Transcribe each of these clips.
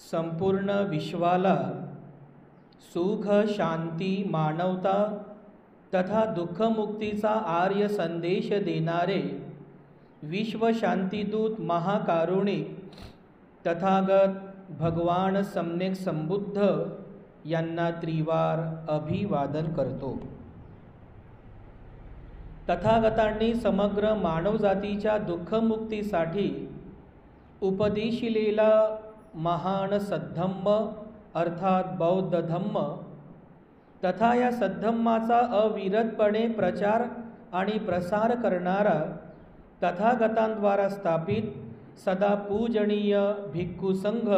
संपूर्ण विश्वाला सुख, शांती, मानवता तथा दुःखमुक्तीचा आर्य संदेश देणारे विश्वशांतीदूत महाकारुणिक तथागत भगवान सम्यक संबुद्ध यांना त्रिवार अभिवादन करतो। तथागतांनी समग्र मानवजातीच्या दुःखमुक्तीसाठी उपदेशिलेला महान सद्धम्म अर्थात बौद्ध धम्म तथा या सद्धम्माचा अविरतपणे प्रचार आणि प्रसार करणारा तथागतांद्वारा स्थापित सदा पूजनीय भिक्खू संघ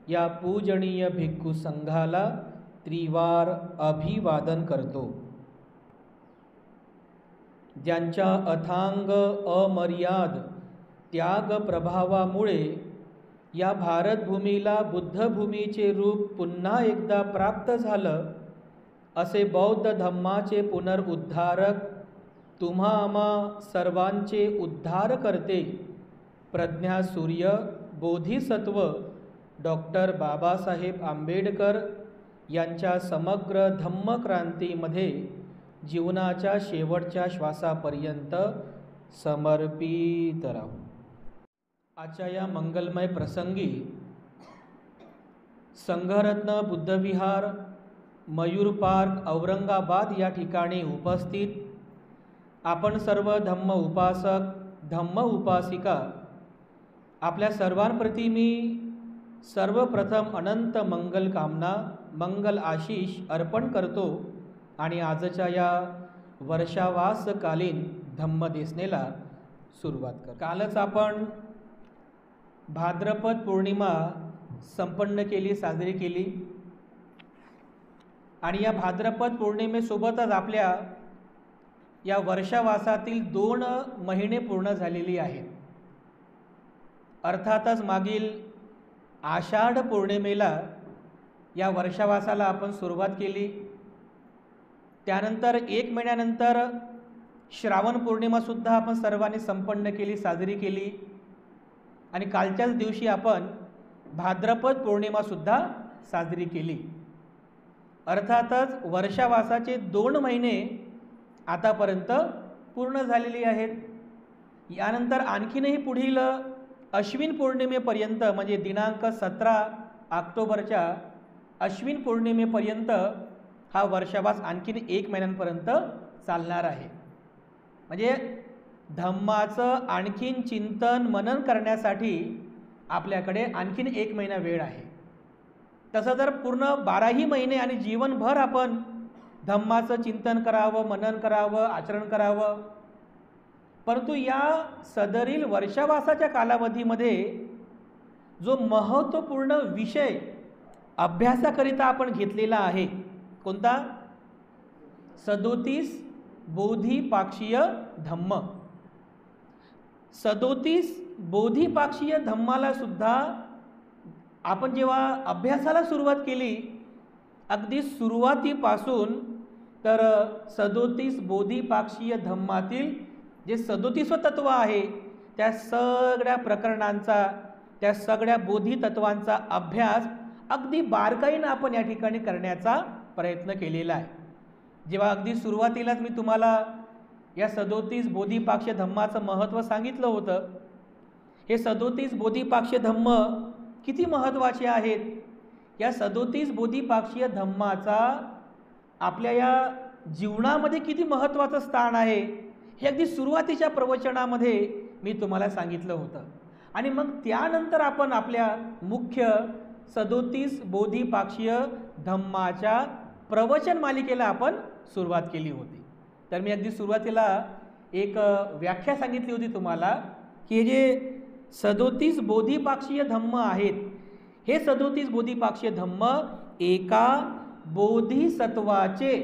या पूजनीय भिक्खू संघाला त्रिवार अभिवादन करतो। ज्यांच्या अथांग अमर्याद त्याग प्रभावामुळे या भारतभूमीला बुद्धभूमीचे रूप पुन्हा एकदा प्राप्त झालं, असे बौद्ध धम्माचे पुनरुद्धारक तुम्हा आम्हा सर्वांचे उद्धार करते प्रज्ञासूर्य बोधिसत्व डॉक्टर बाबासाहेब आंबेडकर यांच्या समग्र धम्मक्रांतीमध्ये जीवनाच्या शेवटच्या श्वासापर्यंत समर्पित राहू। आजच्या या मंगलमय प्रसंगी संघरत्न बुद्धविहार मयूर पार्क औरंगाबाद या ठिकाणी उपस्थित आपण सर्व धम्म उपासक धम्म उपासिका आपल्या सर्वांप्रती मी सर्वप्रथम अनंत मंगल कामना मंगल आशीष अर्पण करतो आणि आजच्या या वर्षावासकालीन धम्मदेसनेला सुरुवात कर। कालच आपण भाद्रपद पौर्णिमा संपन्न केली, साजरी केली आणि या भाद्रपद पौर्णिमेसोबतच आपल्या या वर्षावासातील 2 महिने पूर्ण झालेली आहेत। अर्थातच मागील आषाढ पौर्णिमेला या वर्षावासाला आपण सुरुवात केली, त्यानंतर 1 महिन्यानंतर श्रावण पौर्णिमासुद्धा आपण सर्वांनी संपन्न केली, साजरी केली आणि कालच्याच दिवशी आपण भाद्रपद पौर्णिमासुद्धा साजरी केली। अर्थातच वर्षावासाचे 2 महिने आतापर्यंत पूर्ण झालेली आहेत। यानंतर आणखीनही पुढील अश्विन पौर्णिमेपर्यंत म्हणजे दिनांक 17 ऑक्टोबरच्या अश्विन पौर्णिमेपर्यंत हा वर्षावास आणखीन 1 महिन्यांपर्यंत चालणार आहे। म्हणजे धम्माचं आणखीन चिंतन मनन करण्यासाठी आपल्याकडे आणखीन 1 महिना वेळ आहे। तसं जर पूर्ण 12ही महिने आणि जीवनभर आपण धम्माचं चिंतन करावं, मनन करावं, आचरण करावं, परंतु या सदरील वर्षावासाच्या कालावधीमध्ये जो महत्त्वपूर्ण विषय अभ्यासाकरिता आपण घेतलेला आहे कोणता? 37 बोधिपाक्षीय धम्म। 37 बोधिपाक्षीय धम्माला सुद्धा आपण जेव्हा अभ्यासाला सुरुवात केली, अगदी सुरुवातीपासून तर 37 बोधिपाक्षीय धम्मातील जे 37 तत्व आहे त्या सगळ्या प्रकरणांचा, त्या सगळ्या बोधितत्वांचा अभ्यास अगदी बारकाईनं आपण या ठिकाणी करण्याचा प्रयत्न केलेला आहे। जेव्हा अगदी सुरुवातीलाच मी तुम्हाला या 37 बोधिपाक्षीय धम्माचं महत्त्व सांगितलं होतं, हे 37 बोधिपाक्षीय धम्म किती महत्त्वाचे आहेत, या 37 बोधिपाक्षीय धम्माचा आपल्या या जीवनामध्ये किती महत्त्वाचं स्थान आहे, हे अगदी सुरुवातीच्या प्रवचनामध्ये मी तुम्हाला सांगितलं होतं। आणि मग त्यानंतर आपण आपल्या मुख्य 37 बोधिपाक्षीय धम्माच्या प्रवचन मालिकेला आपण सुरुवात केली होती। तर मी अगदी सुरुवातीला एक व्याख्या सांगितली होती तुम्हाला की हे जे 37 बोधिपाक्षीय धम्म आहेत, हे 37 बोधिपाक्षीय धम्म एका बोधिसत्वाचे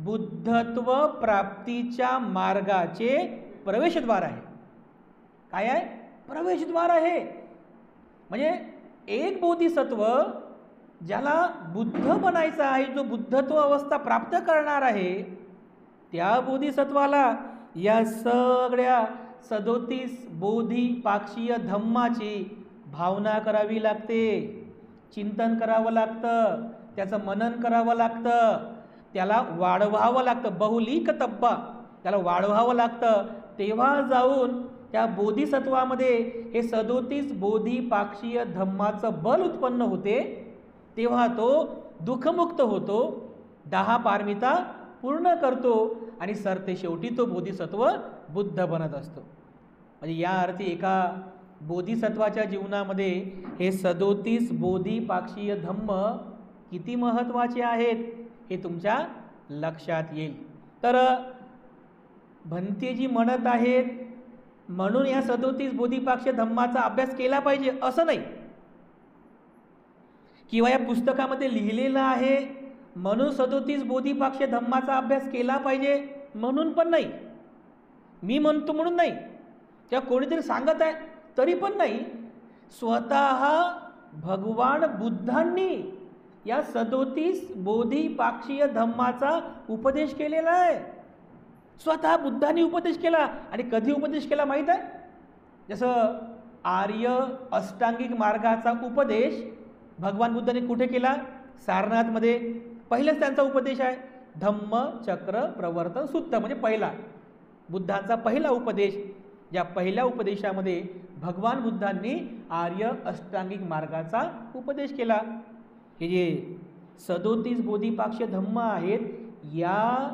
बुद्धत्व प्राप्तीच्या मार्गाचे प्रवेशद्वार आहे। काय आहे? प्रवेशद्वार आहे। म्हणजे एक बोधिसत्व ज्याला बुद्ध बनायचं आहे, जो बुद्धत्व अवस्था प्राप्त करणार आहे, त्या बोधिसत्वाला या सगळ्या 37 बोधिपाक्षीय धम्माची भावना करावी लागते। चिंतन करावं लागतं, त्याचं मनन करावं लागतं, त्याला वाढवावं लागतं, बहुलीक तब्बा, त्याला वाढवावं लागतं. तेव्हा जाऊन त्या बोधिसत्वामध्ये हे 37 बोधिपाक्षीय धम्माचं बल उत्पन्न होते. तेव्हा तो दुःखमुक्त होतो, 10 पारमिता पूर्ण करतो आणि सरते शेवटी तो बोधिसत्व बुद्ध बनत असतो. म्हणजे या अर्थी एका बोधिसत्वाच्या जीवनामध्ये हे 37 बोधिपाक्षीय धम्म किती महत्त्वाचे आहेत हे तुमच्या लक्षात येईल. तर भंतेजी म्हणत आहेत म्हणून या 37 बोधिपाक्षीय धम्माचा अभ्यास केला पाहिजे असं नाही, किंवा या पुस्तकामध्ये लिहिलेलं आहे म्हणून 37 बोधिपाक्षीय धम्माचा अभ्यास केला पाहिजे म्हणून पण नाही, मी म्हणतो म्हणून नाही, किंवा कोणीतरी सांगत आहे तरी पण नाही. स्वतः भगवान बुद्धांनी या 37 बोधिपाक्षीय धम्माचा उपदेश केलेला आहे. स्वतः बुद्धांनी उपदेश केला. आणि कधी उपदेश केला माहीत आहे? जसं आर्य अष्टांगिक मार्गाचा उपदेश भगवान बुद्धांनी कुठे केला? सारनाथमध्ये. पहिलेच त्यांचा उपदेश आहे धम्म चक्र प्रवर्तन सूत्र, म्हणजे पहिला बुद्धांचा पहिला उपदेश. या पहिल्या उपदेशामध्ये भगवान बुद्धांनी आर्य अष्टांगिक मार्गाचा उपदेश केला. हे जे 37 बोधिपाक्षीय धम्म आहेत, या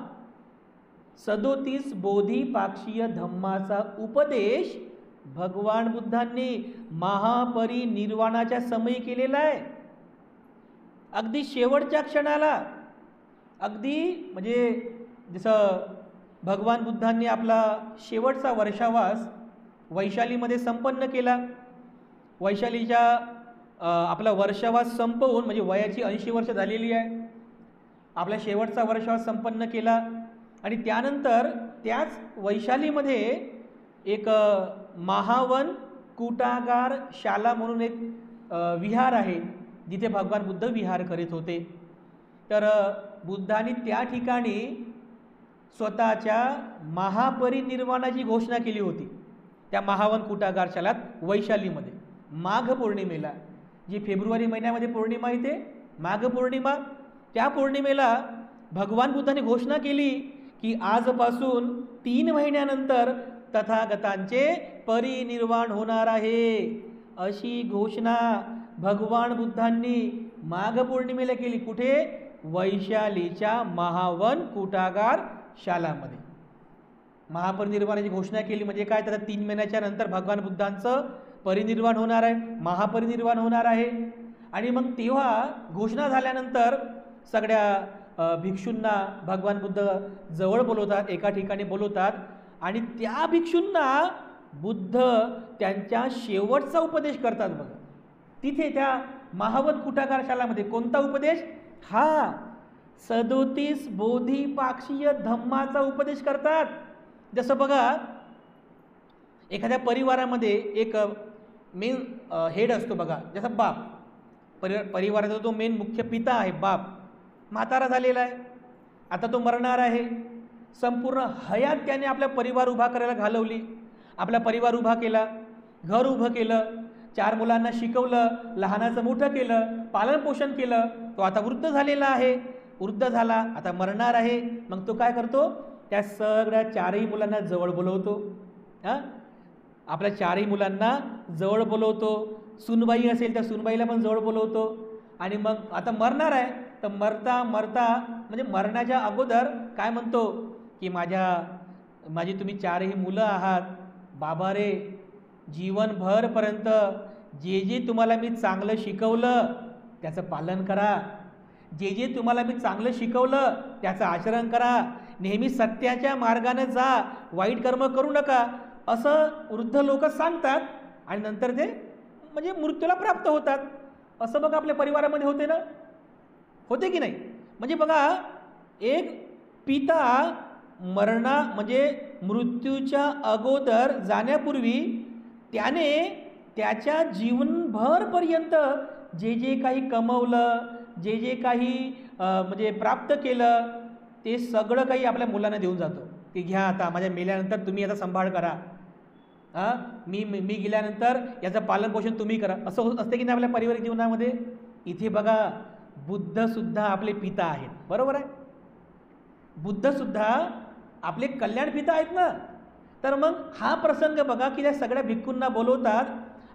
37 बोधिपाक्षीय धम्माचा उपदेश भगवान बुद्धांनी महापरिनिर्वाणाच्या समयी केलेला आहे. अगदी शेवटच्या क्षणाला, अगदी म्हणजे जसं भगवान बुद्धांनी आपला शेवटचा वर्षावास वैशालीमध्ये संपन्न केला. वैशालीच्या आपला वर्षावास संपवून, म्हणजे वयाची 80 वर्ष झालेली आहे, आपला शेवटचा वर्षावास संपन्न केला. आणि त्यानंतर त्याच वैशालीमध्ये एक महावन कुटागार शाला म्हणून एक विहार आहे, जिथे भगवान बुद्ध विहार करीत होते. तर बुद्धांनी त्या ठिकाणी स्वतःच्या महापरिनिर्वाणाची घोषणा केली होती. त्या महावन कुटागार शालात वैशालीमध्ये माघ पौर्णिमेला, जी फेब्रुवारी महिन्यामध्ये पौर्णिमा येते, माघ पौर्णिमा, त्या पौर्णिमेला भगवान बुद्धांनी घोषणा केली की आजपासून 3 महिन्यानंतर तथागतांचे परिनिर्वाण होणार आहे. अशी घोषणा भगवान बुद्धांनी माघ पौर्णिमेला केली. कुठे? वैशालीच्या महावन कुटागार शालामध्ये महापरिनिर्वाणाची घोषणा केली. म्हणजे काय? तर 3 महिन्याच्या नंतर भगवान बुद्धांचं परिनिर्वाण होणार आहे, महापरिनिर्वाण होणार आहे. आणि मग तेव्हा घोषणा झाल्यानंतर सगळ्या भिक्षूंना भगवान बुद्ध जवळ बोलवतात, एका ठिकाणी बोलवतात, आणि त्या भिक्षूंना बुद्ध त्यांच्या शेवटचा उपदेश करतात. बघा तिथे त्या महावन कुटागार शालामध्ये कोणता उपदेश? हा 37 बोधिपाक्षीय धम्माचा उपदेश करतात. जसं बघा, एखाद्या परिवारामध्ये एक मेन हेड असतो बघा, जसं बाप, परिवाराचा तो मेन मुख्य पिता आहे बाप. म्हातारा झालेला आहे, आता तो मरणार आहे. संपूर्ण हयात त्याने आपला परिवार उभा करायला घालवली, आपला परिवार उभा केला, घर उभं केलं, 4 मुलांना शिकवलं, लहानाचं मोठं केलं, पालनपोषण केलं. तो आता वृद्ध झालेला आहे, वृद्ध झाला, आता मरणार आहे. मग तो काय करतो? त्या सगळ्या 4ही मुलांना जवळ बोलवतो. आपल्या 4ही मुलांना जवळ बोलवतो. सुनबाई असेल त्या सुनबाईला पण जवळ बोलवतो. आणि मग आता मरणार आहे, तर मरता मरता म्हणजे मरण्याच्या अगोदर काय म्हणतो की माझी तुम्ही 4ही मुलं आहात बाबा रे, जीवनभरपर्यंत जे जे तुम्हाला मी चांगलं शिकवलं त्याचं पालन करा, जे जे तुम्हाला मी चांगलं शिकवलं त्याचं आचरण करा, नेहमी सत्याच्या मार्गाने जा, वाईट कर्म करू नका, असं वृद्ध लोक सांगतात. आणि नंतर ते म्हणजे मृत्यूला प्राप्त होतात. असं बघा आपल्या परिवारामध्ये होते ना, होते की नाही? म्हणजे बघा, एक पिता म्हणजे मृत्यूच्या अगोदर जाण्यापूर्वी त्याने त्याच्या जीवनभरपर्यंत जे जे काही कमवलं, जे जे काही म्हणजे प्राप्त केलं, ते सगळं काही आपल्या मुलांना देऊन जातो की घ्या, आता माझ्या मेल्यानंतर तुम्ही याचा सांभाळ करा, मी गेल्यानंतर याचं पालनपोषण तुम्ही करा. असं असते की नाही आपल्या पारिवारिक जीवनामध्ये? इथे बघा बुद्ध सुद्धा आपले पिता आहेत, बरोबर आहे. बुद्ध सुद्धा आपले कल्याण पिता आहेत ना. तर मग हा प्रसंग बघा की त्या सगळ्या भिक्खूंना बोलवतात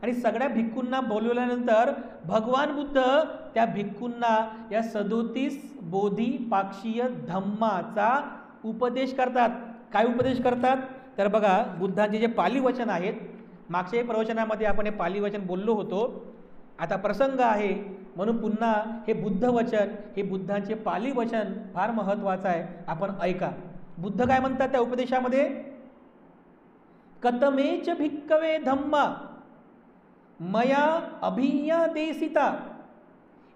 आणि सगळ्या भिक्खूंना बोलवल्यानंतर भगवान बुद्ध त्या भिक्खूंना या 37 बोधिपाक्षीय धम्माचा उपदेश करतात. काय उपदेश करतात तर बघा बुद्धांचे जे पाली वचन आहेत, मागच्या प्रवचनामध्ये आपण हे पाली वचन बोललो होतो. आता प्रसंग आहे म्हणून पुन्हा हे बुद्ध वचन, हे बुद्धांचे पाली वचन फार महत्त्वाचं आहे, आपण ऐका. बुद्ध काय म्हणतात त्या उपदेशामध्ये, कतमेच भिक्कवे धम्मा मया अभियादेशिता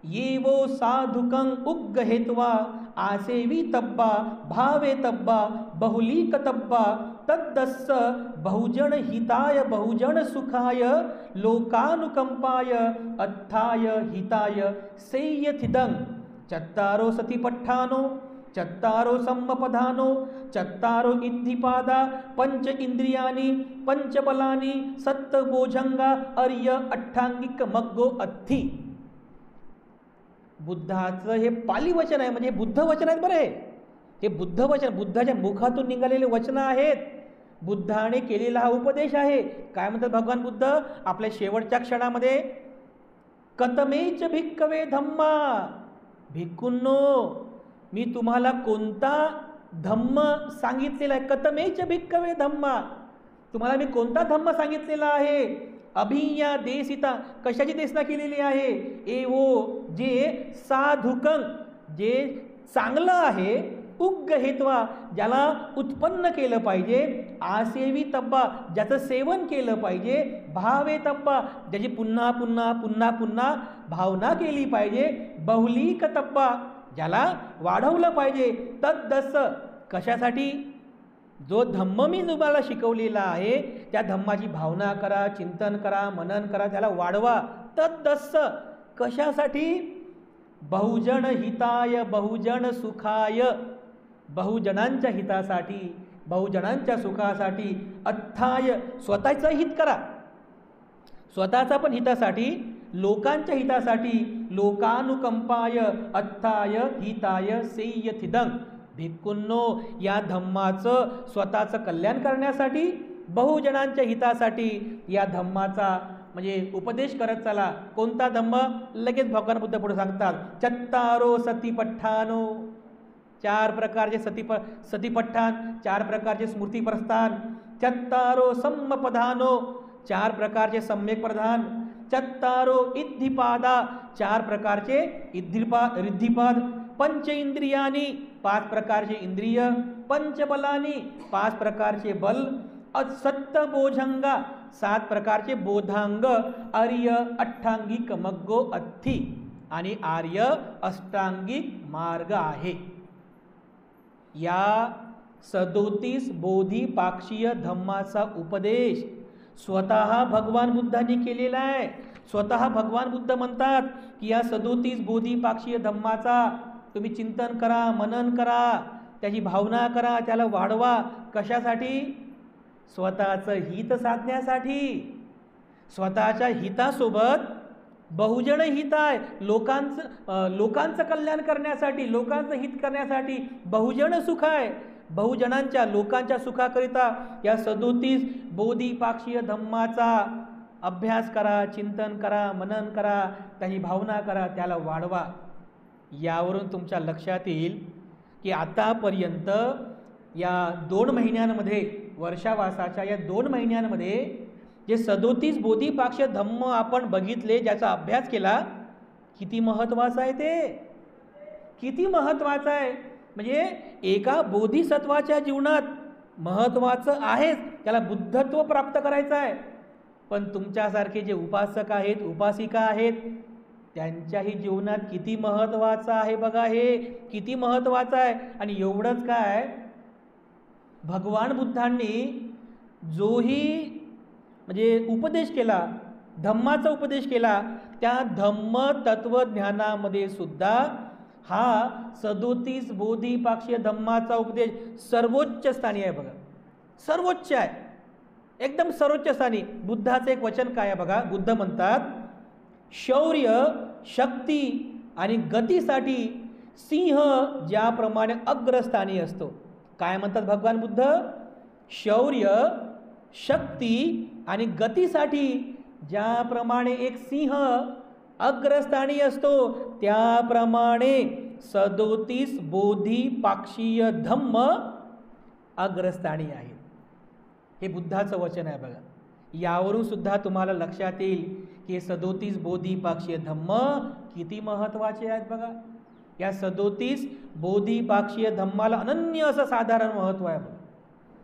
ये वो साधुकं उग्गहेत्वा आसेवी तब्बा भावे तब्बा बहुलीक तब्बा तद्दस्स बहुजन हिताय बहुजन सुखाय लोकानुकंपाय अत्थाय हिताय सेयथिदं चत्तारो सतिपट्ठानो चत्तारो सम्मपधानो चत्तारो इद्धिपादा पंच इंद्रियानी पंचबलानी सत्तबोझंगा अर्य अठ्ठांगिक मग्गो अत्थी. बुद्धाचं हे पाली वचन आहे, म्हणजे बुद्ध वचन आहेत बरं. हे बुद्ध वचन बुद्धाच्या मुखातून निघालेले वचन आहेत, बुद्धाने केलेला हा उपदेश आहे. काय म्हणतात भगवान बुद्ध आपल्या शेवटच्या क्षणामध्ये, कतमेच भिक्कवे धम्मा, भिक्खूंनो मी तुम्हाला कोणता धम्म सांगितलेला आहे. कतमेच भिक्कवे धम्मा, तुम्हाला मी कोणता धम्म सांगितलेला आहे. अभिया देशिता, कशाची देशना केलेली आहे. एवो जे साधुकं, जे चांगलं आहे. उग्गहेत्वा, ज्याला उत्पन्न केलं पाहिजे. आसेवी तब्बा, ज्याचं सेवन केलं पाहिजे. भावे तब्बा, ज्याची पुन्हा पुन्हा पुन्हा पुन्हा भावना केली पाहिजे. बहुलीक तब्बा, ज्याला वाढवलं पाहिजे. तद्दस, कशासाठी, जो धम्म मी तुम्हाला शिकवलेला आहे त्या धम्माची भावना करा, चिंतन करा, मनन करा, त्याला वाढवा. तद्दस, कशासाठी, बहुजन हिताय बहुजन सुखाय, बहुजनांच्या हितासाठी, बहुजनांच्या सुखासाठी. अत्थाय, स्वतःचं हित करा, स्वतःचा पण हितासाठी, लोकांच्या हितासाठी. लोकानुकंपाय अत्थाय हिताय सेयथिदं. भिक्खूंनो या धम्माचं स्वतःचं कल्याण करण्यासाठी, बहुजनांच्या हितासाठी या धम्माचा म्हणजे उपदेश करत चला. कोणता धम्म, लगेच भगवान बुद्ध पुढे सांगतात, चत्तारो सतिपट्ठानो, 4 प्रकारचे सतिपट्ठान, 4 प्रकारचे स्मृतिप्रस्थान. चत्तारो सम्मपधानो, 4 प्रकारचे सम्यक प्रधान. चत्तारो इद्धिपादा, 4 प्रकारचे रिद्धिपाद. पंच इंद्रियानी, 5 प्रकारचे इंद्रिय. पंचबलानी, 5 प्रकारचे बल. सत्तबोझंगा, 7 प्रकारचे बोधांग. आर्य अष्टांगिक मग्गो अत्थी, आणि आर्य अष्टांगिक मार्ग आहे. या 37 बोधिपाक्षीय धम्माचा उपदेश स्वतः भगवान बुद्धांनी केलेला आहे. स्वतः भगवान बुद्ध म्हणतात की या 37 बोधिपाक्षीय धम्माचा तुम्ही चिंतन करा, मनन करा, त्याची भावना करा, त्याला वाढवा. कशासाठी, स्वतःचं हित साधण्यासाठी. स्वतःच्या हितासोबत बहुजन हित आहे, लोकांचं कल्याण करण्यासाठी, लोकांचं हित करण्यासाठी. बहुजन सुख आहे, बहुजनांच्या लोकांच्या सुखाकरिता या 37 बोधिपाक्षीय धम्माचा अभ्यास करा, चिंतन करा, मनन करा, त्याची भावना करा, त्याला वाढवा. यावरून तुमच्या लक्षात येईल की आतापर्यंत या 2 महिन्यांमध्ये, वर्षावासाच्या या 2 महिन्यांमध्ये जे 37 बोधिपाक्षीय धम्म आपण बघितले, ज्याचा अभ्यास केला, किती महत्त्वाचं आहे ते, किती महत्त्वाचं आहे. म्हणजे एका बोधिसत्वाच्या जीवनात महत्त्वाचं आहेच, त्याला बुद्धत्व प्राप्त करायचं आहे. पण तुमच्यासारखे जे उपासक आहेत, उपासिका आहेत, त्यांच्याही जीवनात किती महत्त्वाचं आहे बघा, हे किती महत्त्वाचं आहे. आणि एवढंच काय, भगवान बुद्धांनी जोही म्हणजे उपदेश केला, धम्माचा उपदेश केला, त्या धम्म तत्वज्ञानामध्ये सुद्धा हा 37 बोधिपाक्षीय धम्माचा उपदेश सर्वोच्च स्थानी आहे बघा, सर्वोच्च आहे, एकदम सर्वोच्च स्थानी. बुद्धाचं एक वचन काय आहे बघा, बुद्ध म्हणतात शौर्य, शक्ती आणि गतीसाठी सिंह ज्याप्रमाणे अग्रस्थानी असतो. काय म्हणतात भगवान बुद्ध? शौर्य, शक्ती आणि गतीसाठी ज्याप्रमाणे एक सिंह अग्रस्थानी असतो त्याप्रमाणे 37 बोधिपाक्षीय धम्म अग्रस्थानी आहे. हे बुद्धाचं वचन आहे बघा. यावरून सुद्धा तुम्हाला लक्षात येईल की 37 बोधिपाक्षीय धम्म किती महत्त्वाचे आहेत बघा. या 37 बोधिपाक्षीय धम्माला अनन्य असं साधारण महत्त्व आहे बघा.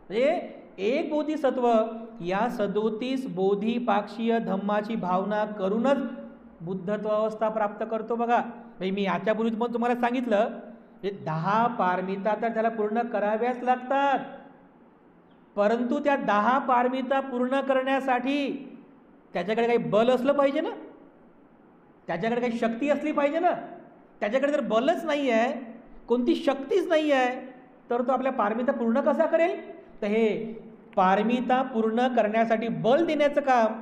म्हणजे एक बोधिसत्व या 37 बोधिपाक्षीय धम्माची भावना करूनच बुद्धत्व अवस्था प्राप्त करतो बघा. मी याच्यापूर्वी पण तुम्हाला सांगितलं 10 पारमिता तर त्याला पूर्ण कराव्याच लागतात, परंतु त्या 10 पारमिता पूर्ण करण्यासाठी त्याच्याकडे काही बल असलं पाहिजे ना, त्याच्याकडे काही शक्ती असली पाहिजे ना. त्याच्याकडे जर बलच नाही आहे, कोणती शक्तीच नाही आहे, तर तो आपल्या पारमिता पूर्ण कसा करेल? तर हे पारमिता पूर्ण करण्यासाठी बल देण्याचं काम,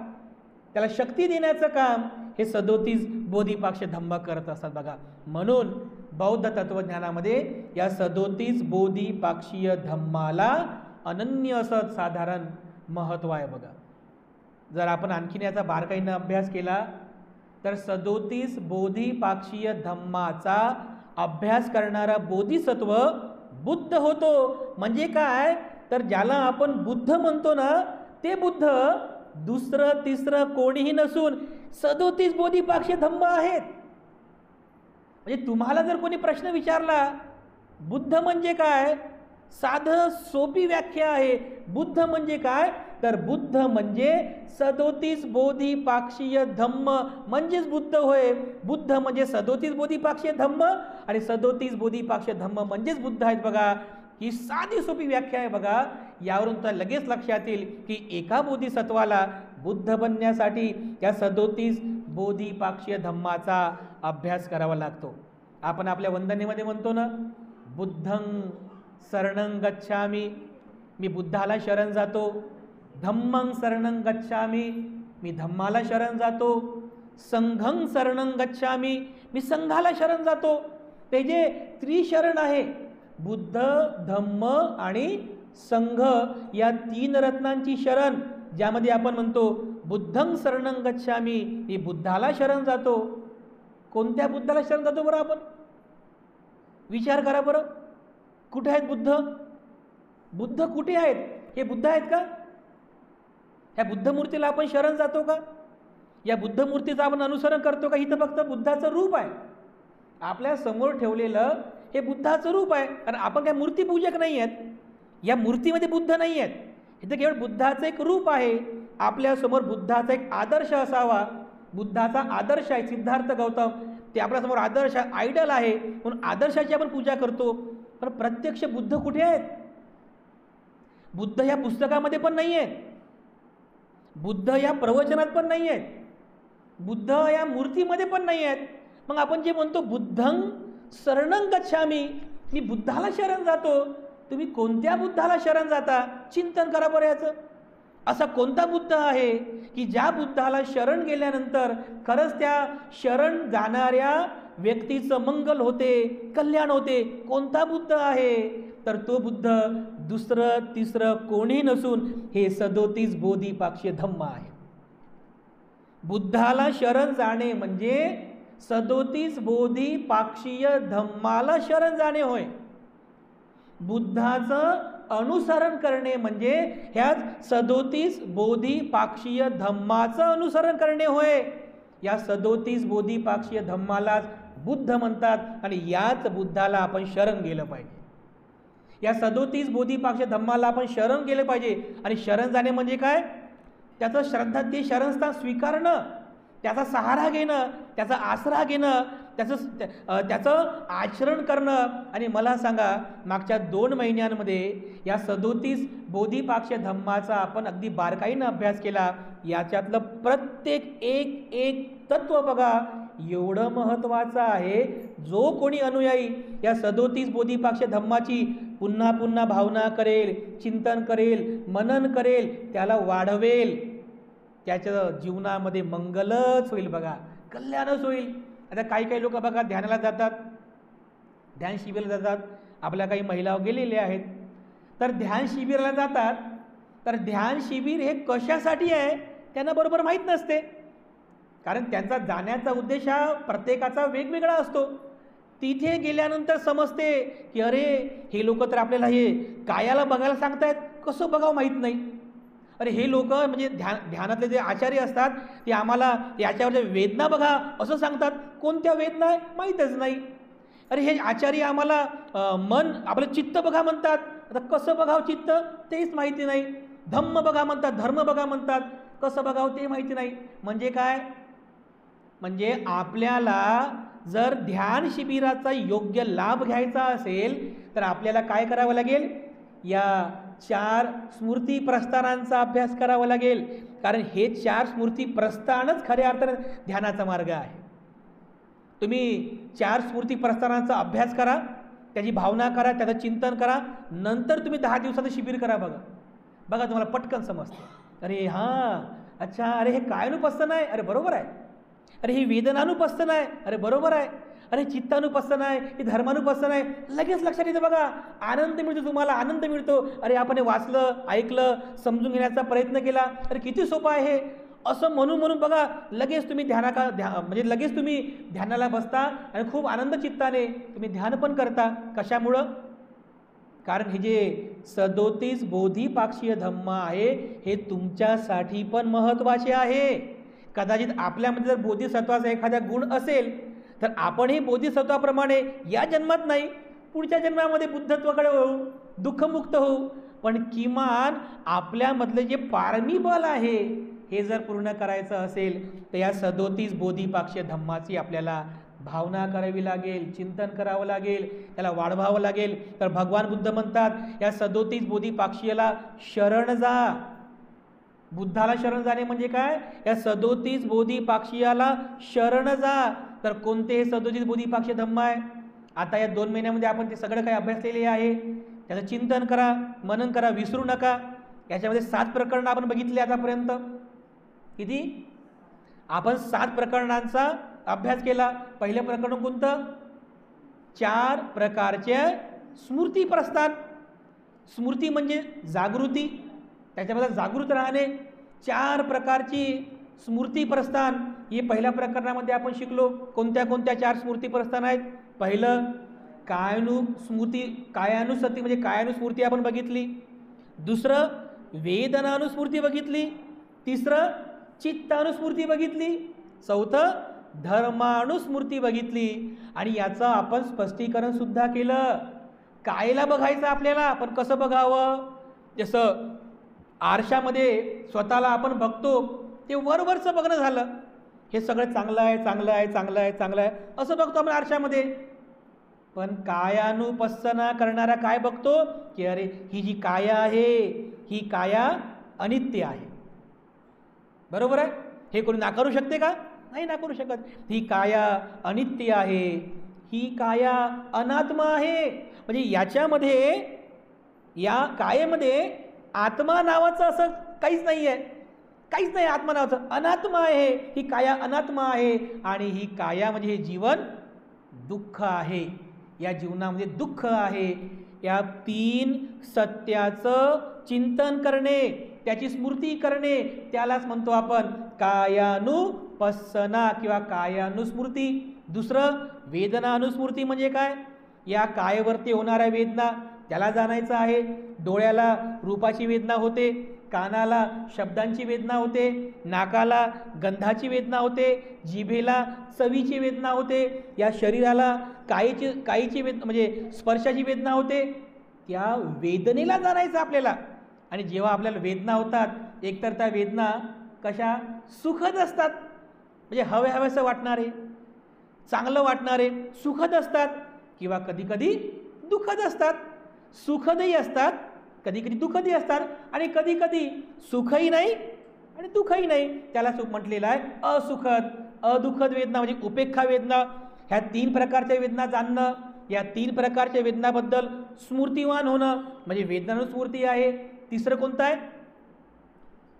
त्याला शक्ती देण्याचं काम हे 37 बोधिपाक्ष धम्म करत असतात बघा. म्हणून बौद्ध तत्वज्ञानामध्ये या 37 बोधिपाक्षीय धम्माला अनन्य असं साधारण महत्त्व आहे बघा. जर आपण आणखीन याचा बारकाईनं अभ्यास केला तर 37 बोधिपाक्षीय धम्माचा अभ्यास करणारा बोधिसत्व बुद्ध होतो. म्हणजे काय? तर ज्याला आपण बुद्ध म्हणतो ना, ते बुद्ध दुसरं तिसरं कोणीही नसून 37 बोधिपाक्षीय धम्म आहेत. म्हणजे तुम्हाला जर कोणी प्रश्न विचारला बुद्ध म्हणजे काय, साधं सोपी व्याख्या आहे. बुद्ध म्हणजे काय? तर बुद्ध म्हणजे 37 बोधिपाक्षीय धम्म म्हणजेच बुद्ध होय. बुद्ध म्हणजे 37 बोधिपाक्षीय धम्म आणि 37 बोधिपाक्षीय धम्म म्हणजेच बुद्ध आहेत बघा. ही साधी सोपी व्याख्या आहे बघा. यावरून तर लगेच लक्षात येईल की एका बोधिसत्वाला बुद्ध बनण्यासाठी या 37 बोधिपाक्षीय धम्माचा अभ्यास करावा लागतो. आपण आपल्या वंदनेमध्ये म्हणतो ना, बुद्धं शरणं गच्छामि, मी बुद्धाला शरण जातो. धम्मं शरणं गच्छामि, मी धम्माला शरण जातो. संघं शरणं गच्छामि, मी संघाला शरण जातो. ते जे त्रिशरण आहे, बुद्ध, धम्म आणि संघ, या 3 रत्नांची शरण, ज्यामध्ये आपण म्हणतो बुद्धं शरणं गच्छामि, मी बुद्धाला शरण जातो. कोणत्या बुद्धाला शरण जातो बरं? आपण विचार करा बरं. कुठे आहेत बुद्ध? बुद्ध कुठे आहेत? हे बुद्ध आहेत का? ह्या बुद्ध मूर्तीला आपण शरण जातो का? या बुद्ध मूर्तीचं आपण अनुसरण करतो का? इथं फक्त बुद्धाचं रूप आहे. आपल्या समोर ठेवलेलं हे बुद्धाचं रूप आहे. कारण आपण काय मूर्तीपूजक नाही आहेत. या मूर्तीमध्ये बुद्ध नाही आहेत. इथं केवळ बुद्धाचं एक रूप आहे. आपल्यासमोर बुद्धाचा एक आदर्श असावा. बुद्धाचा आदर्श आहे सिद्धार्थ गौतम, ते आपल्यासमोर आदर्श आयडल आहे, म्हणून आदर्शाची आपण पूजा करतो. पण प्रत्यक्ष बुद्ध कुठे आहेत? बुद्ध या पुस्तकामध्ये पण नाही आहेत. बुद्ध या प्रवचनात पण नाही आहेत. बुद्ध या मूर्तीमध्ये पण नाही आहेत. मग आपण जे म्हणतो बुद्धं शरणं गच्छामि, मी बुद्धाला शरण जातो, तुम्ही कोणत्या बुद्धाला शरण जाता? चिंतन करा बरं याचं. असा कोणता बुद्ध आहे की ज्या बुद्धाला शरण गेल्यानंतर खरंच त्या शरण जाणाऱ्या व्यक्तीचं मंगल होते, कल्याण होते? कोणता बुद्ध आहे? तर तो बुद्ध दुसरं तिसरं कोणी नसून हे 37 बोधिपाक्षीय धम्म आहे. बुद्धाला शरण जाणे म्हणजे 37 बोधिपाक्षीय धम्माला शरण जाणे होय. बुद्धाचं अनुसरण करणे म्हणजे ह्या 37 बोधिपाक्षीय धम्माचं अनुसरण करणे होय. या 37 बोधिपाक्षीय धम्मालाच बुद्ध म्हणतात आणि याच बुद्धाला आपण शरण गेलं पाहिजे. या 37 बोधिपाक्षीय धम्माला आपण शरण गेले पाहिजे. आणि शरण जाणे म्हणजे काय? त्याचं श्रद्धा, ते शरणस्थान स्वीकारणं, त्याचा सहारा घेणं, त्याचा आसरा घेणं, त्याचं आचरण करणं. आणि मला सांगा, मागच्या 2 महिन्यांमध्ये या 37 बोधिपाक्षीय धम्माचा आपण अगदी बारकाईनं अभ्यास केला. याच्यातलं प्रत्येक एक तत्व बघा एवढं महत्त्वाचं आहे. जो कोणी अनुयायी या 37 बोधिपाक्षीय धम्माची पुन्हा पुन्हा भावना करेल, चिंतन करेल, मनन करेल, त्याला वाढवेल, त्याच्या जीवनामध्ये मंगलच होईल बघा. कल्याणच होईल. आता काही काही लोक बघा ध्यानाला जातात, ध्यान शिबिराला जातात. आपल्या काही महिला गेलेल्या आहेत, तर ध्यान शिबिराला जातात. तर ध्यान शिबिर हे कशासाठी आहे त्यांना बरोबर माहीत नसते, कारण त्यांचा जाण्याचा उद्देश हा प्रत्येकाचा वेगवेगळा असतो. तिथे गेल्यानंतर समजते की अरे हे लोक तर आपल्याला हे कायाला बघायला सांगतायत, कसं बघावं माहीत नाही. अरे हे लोक म्हणजे ध्यानातले जे आचार्य असतात ते आम्हाला याच्यावरच्या वेदना बघा असं सांगतात. कोणत्या वेदना आहे माहीतच नाही. अरे हे आचार्य आम्हाला मन आपलं चित्त बघा म्हणतात, आता कसं बघावं चित्त तेच माहिती नाही. धम्म बघा म्हणतात, धर्म बघा म्हणतात, कसं बघावं ते माहिती नाही. म्हणजे काय, म्हणजे आपल्याला जर ध्यान शिबिराचा योग्य लाभ घ्यायचा असेल तर आपल्याला काय करावं लागेल, या 4 स्मृती प्रस्थानांचा अभ्यास करावा लागेल. कारण हे 4 स्मृती प्रस्थानच खऱ्या अर्थाने ध्यानाचा मार्ग आहे. तुम्ही 4 स्मृती प्रस्थानांचा अभ्यास करा, त्याची भावना करा, त्याचं चिंतन करा, नंतर तुम्ही 10 दिवसाचं शिबिर करा. बघा तुम्हाला पटकन समजते. अरे हां अच्छा, अरे हे कायानुपस्सन आहे, अरे बरोबर आहे. अरे ही वेदनानुपस्सन आहे, अरे बरोबर आहे. अरे चित्तानुपस्सन आहे, हे धर्मानुपस्सन आहे. लगेच लक्षात येतं बघा, आनंद मिळतो, तुम्हाला आनंद मिळतो. अरे आपण हे वाचलं, ऐकलं, समजून घेण्याचा प्रयत्न केला, अरे किती सोपं आहे असं म्हणून बघा लगेच तुम्ही म्हणजे लगेच तुम्ही ध्यानाला बसता आणि खूप आनंद चित्ताने तुम्ही ध्यान पण करता. कशामुळं, कारण हे जे 37 बोधिपाक्षीय धम्म आहे हे तुमच्यासाठी पण महत्त्वाचे आहे. कदाचित आपल्यामध्ये जर बोधिसत्वाचा एखादा गुण असेल तर आपणही बोधिसत्वाप्रमाणे या जन्मात नाही पुढच्या जन्मामध्ये बुद्धत्वाकडे होऊ, दुःखमुक्त होऊ. पण किमान आपल्यामधले जे पारमी बल आहे हे जर पूर्ण करायचं असेल तर या 37 बोधिपाक्षीय धम्माची आपल्याला भावना करावी लागेल, चिंतन करावं लागेल, त्याला वाढवावं लागेल. तर भगवान बुद्ध म्हणतात या 37 बोधिपाक्षीयाला शरण जा. बुद्धाला शरण जाणे म्हणजे काय, या 37 बोधिपाक्षीयाला शरण जा. तर कोणते हे 37 बोधिपाक्षीय धम्म आहे, आता या 2 महिन्यामध्ये आपण ते सगळं काही अभ्यासलेले आहे. त्याचं चिंतन करा, मनन करा, विसरू नका. याच्यामध्ये 7 प्रकरणं आपण बघितले आतापर्यंत. किती, आपण 7 प्रकरणांचा अभ्यास केला. पहिलं प्रकरण कोणतं, 4 प्रकारचे स्मृती प्रस्थान. स्मृती म्हणजे जागृती, त्याच्यामध्ये जागृत राहणे. 4 प्रकारची स्मृती प्रस्थान हे पहिल्या प्रकरणामध्ये आपण शिकलो. कोणत्या कोणत्या 4 स्मृती प्रस्थान आहेत. पहिलं कायानुसती म्हणजे कायानुस्मृती आपण बघितली. दुसरं वेदनानुस्मृती बघितली. तिसरं चित्तानुस्मृती बघितली. चौथं धर्मानुस्मृती बघितली. आणि याचं आपण स्पष्टीकरण सुद्धा केलं. कायला बघायचं आपल्याला, पण कसं बघावं, जसं आरशामध्ये स्वतःला आपण बघतो ते वरवरचं बघणं झालं, हे सगळं चांगलं आहे, चांगलं आहे, चांगलं आहे, चांगलं आहे असं बघतो आपण आरशामध्ये. पण कायानुपस्सना करणारा काय बघतो की अरे ही जी काया आहे ही काया अनित्य आहे. बरोबर आहे, हे कोणी नाकारू शकते का, नाही नाकारू शकत. ही काया अनित्य आहे, ही काया अनात्मा आहे. म्हणजे याच्यामध्ये, या कायेमध्ये आत्मा नावाचं असं काहीच नाही आहे, काहीच नाही आत्मा नावाचं. अनात्मा आहे, ही काया अनात्मा आहे. आणि ही काया म्हणजे हे जीवन दुःख आहे, या जीवनामध्ये दुःख आहे. या 3 सत्याचं चिंतन करणे, त्याची स्मृती करणे, त्यालाच म्हणतो आपण कायानुपस्सना किंवा कायानुस्मृती. दुसरं वेदनानुस्मृती म्हणजे काय, या कायेवरती होणाऱ्या वेदना त्याला जाणायचं आहे. डोळ्याला रूपाची वेदना होते, कानाला शब्दांची वेदना होते, नाकाला गंधाची वेदना होते, जिभेला चवीची वेदना होते, या शरीराला कायीची वेदना म्हणजे स्पर्शाची वेदना होते. त्या वेदनेला जाणायचं आपल्याला. आणि जेव्हा आपल्याला वेदना होतात एकतर त्या वेदना कशा सुखद असतात, म्हणजे हव्यासं वाटणारे, चांगलं वाटणारे सुखद असतात, किंवा कधी कधी दुःखद असतात. सुखदही असतात, कधी कधी दुःखदही असतात, आणि कधी कधी सुखही नाही आणि दुःखही नाही. त्याला सुख म्हटलेलं आहे असुखद, अदुःखद वेदना म्हणजे उपेक्षा वेदना. ह्या 3 प्रकारच्या वेदना जाणणं, या 3 प्रकारच्या वेदनाबद्दल स्मृतिवान होणं म्हणजे वेदनानुस्मृती आहे. तिसरं कोणतं आहे,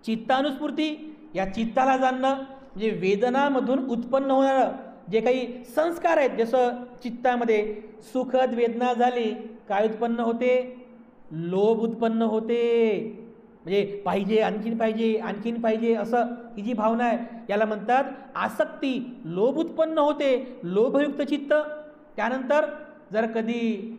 चित्तानुस्मृती. या चित्ताला जाणणं, म्हणजे वेदनामधून उत्पन्न होणारं जे काही संस्कार आहेत, जसं चित्तामध्ये सुखद वेदना झाली, काय उत्पन्न होते? लोभ उत्पन्न होते. म्हणजे पाहिजे, आणखीन पाहिजे, आणखीन पाहिजे, असं ही जी भावना आहे याला म्हणतात आसक्ती. लोभ उत्पन्न होते, लोभयुक्त चित्त. त्यानंतर जर कधी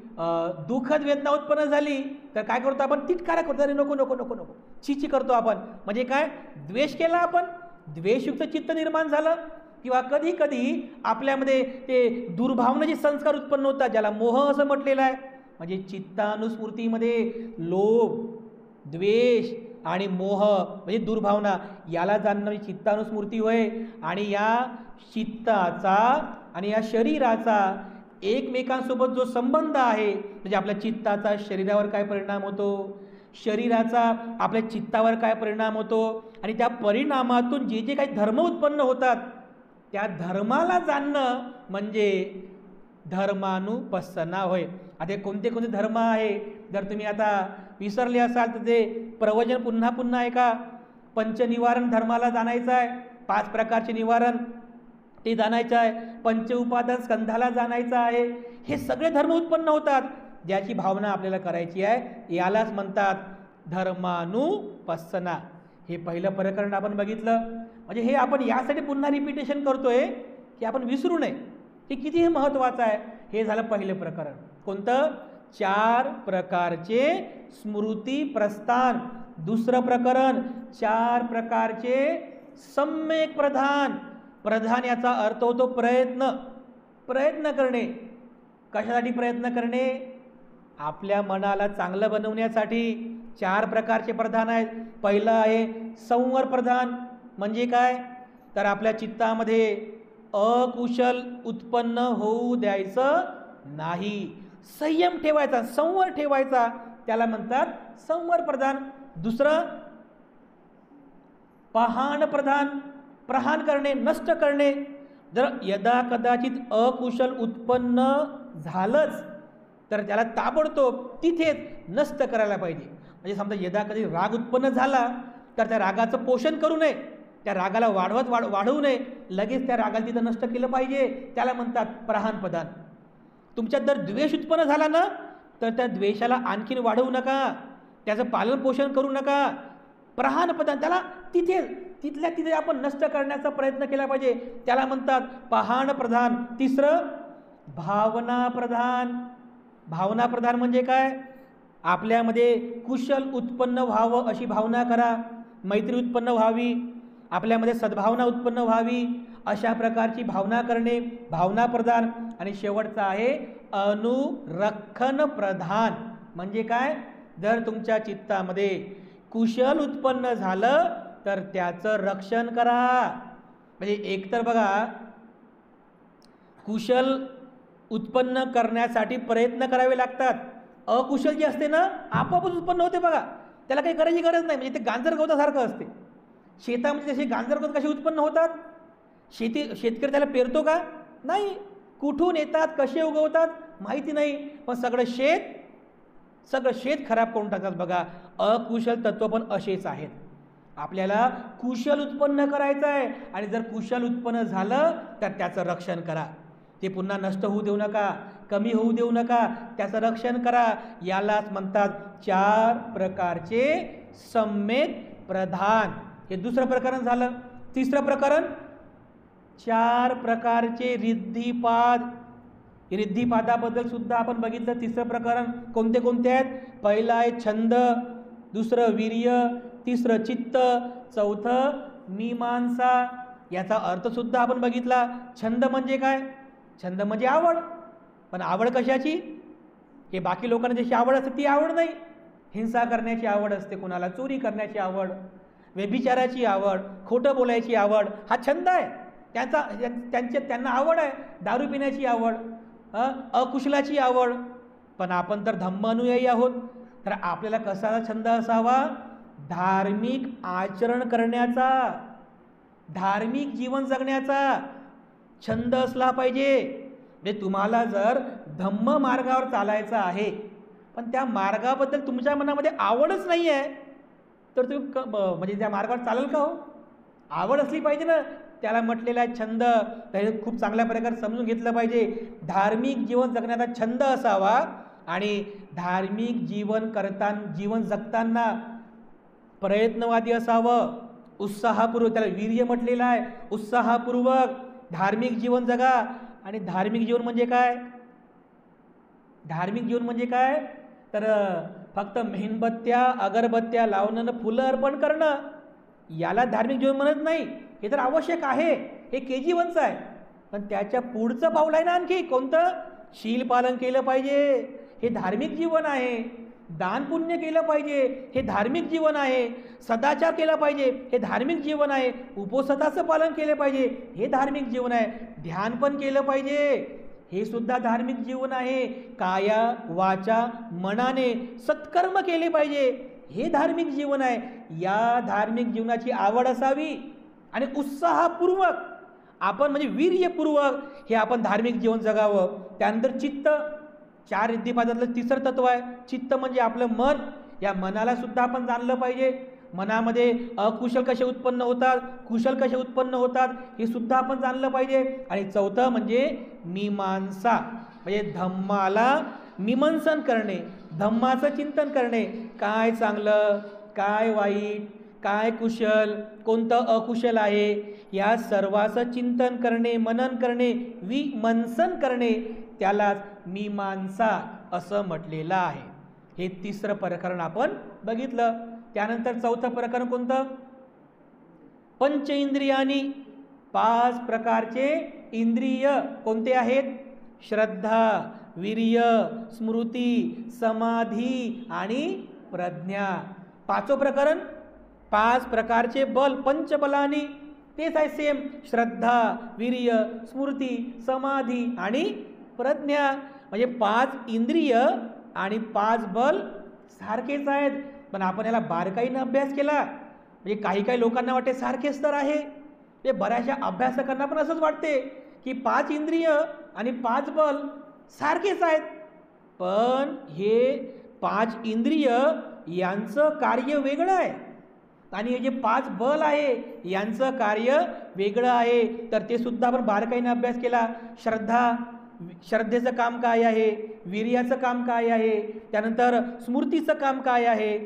दुःखद वेदना उत्पन्न झाली तर काय करतो आपण? तिटकारा करतो, अरे नको नको नको नको, छिची करतो आपण. म्हणजे काय? द्वेष केला आपण, द्वेषयुक्त चित्त निर्माण झालं. किंवा कधी कधी आपल्यामध्ये ते दुर्भावनाचे संस्कार उत्पन्न होतात, ज्याला मोह असं म्हटलेलं आहे. म्हणजे चित्तानुस्मृतीमध्ये लोभ, द्वेष आणि मोह म्हणजे दुर्भावना याला जाणणारी चित्तानुस्मृती होय. आणि या चित्ताचा आणि या शरीराचा एकमेकांसोबत जो संबंध आहे, म्हणजे आपल्या चित्ताचा शरीरावर काय परिणाम होतो, शरीराचा आपल्या चित्तावर काय परिणाम होतो, आणि त्या परिणामातून जे जे काही धर्म उत्पन्न होतात त्या धर्माला जाणणं म्हणजे धर्मानुपස්සना होय. आता कोणते कोणते धर्म आहे जर तुम्ही आता विसरले असाल तर ते प्रवचन पुन्हा पुन्हा आहे का? पंचनिवारण धर्माला जाणायचं आहे, 5 प्रकारचे निवारण ते जाणायचं आहे, पंच उपादान स्कंधाला जाणायचं आहे. हे सगळे धर्म उत्पन्न होतात, ज्याची भावना आपल्याला करायची आहे यालाच म्हणतात धर्मानुपස්සना. हे पहिलं प्रकरण आपण बघितलं. म्हणजे हे आपण यासाठी पुन्हा रिपिटेशन करतोय की आपण विसरू नये की किती हे महत्त्वाचं आहे. हे झालं पहिलं प्रकरण. कोणतं? 4 प्रकारचे स्मृती प्रस्थान. दुसरं प्रकरण 4 प्रकारचे सम्यक प्रधान. प्रधान याचा अर्थ होतो प्रयत्न, प्रयत्न करणे. कशासाठी प्रयत्न करणे? आपल्या मनाला चांगलं बनवण्यासाठी 4 प्रकारचे प्रधान आहेत. पहिलं आहे संवर प्रधान. म्हणजे काय? तर आपल्या चित्तामध्ये अकुशल उत्पन्न होऊ द्यायचं नाही, संयम ठेवायचा, संवर ठेवायचा, त्याला म्हणतात संवर प्रधान. दुसरं पहाण प्रधान. प्रहाण करणे, नष्ट करणे. जर यदा कदाचित अकुशल उत्पन्न झालंच तर त्याला ताबडतोब तिथेच नष्ट करायला पाहिजे. म्हणजे समजा यदा कधी राग उत्पन्न झाला तर त्या रागाचं पोषण करू नये, त्या रागाला वाढवू नये, लगेच त्या रागाला तिथं नष्ट केलं पाहिजे, त्याला म्हणतात प्रहाण प्रधान. तुमच्यात जर द्वेष उत्पन्न झाला ना तर त्या द्वेषाला आणखीन वाढवू नका, त्याचं पालन पोषण करू नका. प्रहाण प्रधान, त्याला तिथल्या तिथे आपण नष्ट करण्याचा प्रयत्न केला पाहिजे, त्याला म्हणतात पहाण प्रधान. तिसरं भावना प्रधान. भावना प्रधान म्हणजे काय? आपल्यामध्ये कुशल उत्पन्न व्हावं अशी भावना करा, मैत्री उत्पन्न व्हावी, आपल्यामध्ये सद्भावना उत्पन्न व्हावी, अशा प्रकारची भावना करणे, भावना प्रधान. आणि शेवटचा आहे अनुरक्षण प्रधान. म्हणजे काय? जर तुमच्या चित्तामध्ये कुशल उत्पन्न झालं तर त्याचं रक्षण करा. म्हणजे एकतर बघा, कुशल उत्पन्न करण्यासाठी प्रयत्न करावे लागतात. अकुशल जे असते ना आपोआपच उत्पन्न होते बघा, त्याला काही करायची गरज नाही. म्हणजे ते गांजर गवतासारखं असते. शेतामध्ये जसे गांजर गवत कसे उत्पन्न होतात, शेतकरी त्याला पेरतो का? नाही. कुठून येतात, कसे उगवतात माहिती नाही, पण सगळं शेत खराब करून टाकतात बघा. अकुशल तत्व पण असेच आहेत. आपल्याला कुशल उत्पन्न करायचं आहे, आणि जर कुशल उत्पन्न झालं तर त्याचं रक्षण करा. ते पुन्हा नष्ट होऊ देऊ नका, कमी होऊ देऊ नका, त्याचं रक्षण करा. यालाच म्हणतात 4 प्रकारचे सम्यक प्रधान. हे दुसरं प्रकरण झालं. तिसरं प्रकरण 4 प्रकारचे रिद्धिपाद. रिद्धिपादाबद्दल सुद्धा आपण बघितलं. तिसरं प्रकरण कोणते कोणते आहेत? पहिलं आहे छंद, दुसरं वीर्य, तिसरं चित्त, चौथं मीमांसा. याचा अर्थ सुद्धा आपण बघितला. छंद म्हणजे काय? छंद म्हणजे आवड. पण आवड कशाची? हे बाकी लोकांना जशी आवड असते ती आवड नाही. हिंसा करण्याची आवड असते, कुणाला चोरी करण्याची आवड, व्यभिचाराची आवड, खोटं बोलायची आवड, हा छंद आहे त्यांना आवड आहे. दारू पिण्याची आवड, अकुशलाची आवड. पण आपण तर धम्मानुयायी आहोत, तर आपल्याला कसा छंद असावा? धार्मिक आचरण करण्याचा, धार्मिक जीवन जगण्याचा छंद असला पाहिजे. म्हणजे तुम्हाला जर धम्म मार्गावर चालायचं आहे पण त्या मार्गाबद्दल तुमच्या मनामध्ये आवडच नाही आहे तर तुम्ही म्हणजे त्या मार्गावर चालेल का हो? आवड असली पाहिजे ना. त्याला म्हटलेला आहे छंद. तर हे खूप चांगल्या प्रकारे समजून घेतलं पाहिजे. धार्मिक जीवन जगण्याचा छंद असावा आणि धार्मिक जीवन जगताना प्रयत्नवादी असावं, उत्साहपूर्वक, त्याला वीर्य म्हटलेलं आहे. उत्साहपूर्वक धार्मिक जीवन जगा. आणि धार्मिक जीवन म्हणजे काय? धार्मिक जीवन म्हणजे काय? तर फक्त मेणबत्त्या अगरबत्त्या लावणं, फुलं अर्पण करणं, याला धार्मिक जीवन म्हणत नाही. हे तर आवश्यक आहे, हे KG1चं आहे. पण त्याच्या पुढचं पाऊल आहे ना आणखी कोणतं? शील पालन केलं पाहिजे, हे धार्मिक जीवन आहे. दान पुण्य केलं पाहिजे, हे धार्मिक जीवन आहे. सदाचार केला पाहिजे, हे धार्मिक जीवन आहे. उपवासाचं पालन केलं पाहिजे, हे धार्मिक जीवन आहे. ध्यान पण केलं पाहिजे, हे सुद्धा धार्मिक जीवन आहे. काया वाचा मनाने सत्कर्म केले पाहिजे, हे धार्मिक जीवन आहे. या धार्मिक जीवनाची आवड असावी आणि उत्साहपूर्वक आपण म्हणजे वीर्यपूर्वक हे आपण धार्मिक जीवन जगावं. त्यानंतर चित्त, 4 रिद्धिपादातलं तिसरं तत्व आहे चित्त, म्हणजे आपलं मन. या मनाला सुद्धा आपण जाणलं पाहिजे. मनामध्ये अकुशल कसे उत्पन्न होतात, कुशल कसे उत्पन्न होतात, हे सुद्धा आपण जाणलं पाहिजे. आणि चौथं म्हणजे मीमांसा, म्हणजे धम्माला मीमांसन करणे, धम्माचं चिंतन करणे. काय चांगलं, काय वाईट, काय कुशल, कोणतं अकुशल आहे, या सर्वाचं चिंतन करणे, मनन करणे, विमंसन करणे, त्यालाच मीमांसा असं म्हटलेलं आहे. हे तिसरं प्रकरण आपण बघितलं. त्यानंतर चौथं प्रकरण कोणतं? पंच इंद्रियानी, 5 प्रकारचे इंद्रिय कोणते आहेत? श्रद्धा, वीर्य, स्मृती, समाधी आणि प्रज्ञा. 5वं प्रकरण 5 प्रकारचे बल, पंचबलानी, तेच आहे सेम. श्रद्धा, वीर्य, स्मृती, समाधी आणि प्रज्ञा. म्हणजे 5 इंद्रिय आणि 5 बल सारखेच आहेत. पण आपण याला बारकाईनं अभ्यास केला म्हणजे काही लोकांना वाटते सारखेच तर आहे. ते बऱ्याचशा अभ्यासकांना पण असंच वाटते की 5 इंद्रिय आणि 5 बल सारखेच आहेत. पण हे 5 इंद्रिय यांचं कार्य वेगळं आहे आणि हे जे 5 बल आहे यांचं कार्य वेगळं आहे. तर ते सुद्धा आपण बारकाईने अभ्यास केला. श्रद्धेचं काम काय आहे, वीर्याचं काम काय आहे, त्यानंतर स्मृतीचं काम काय आहे,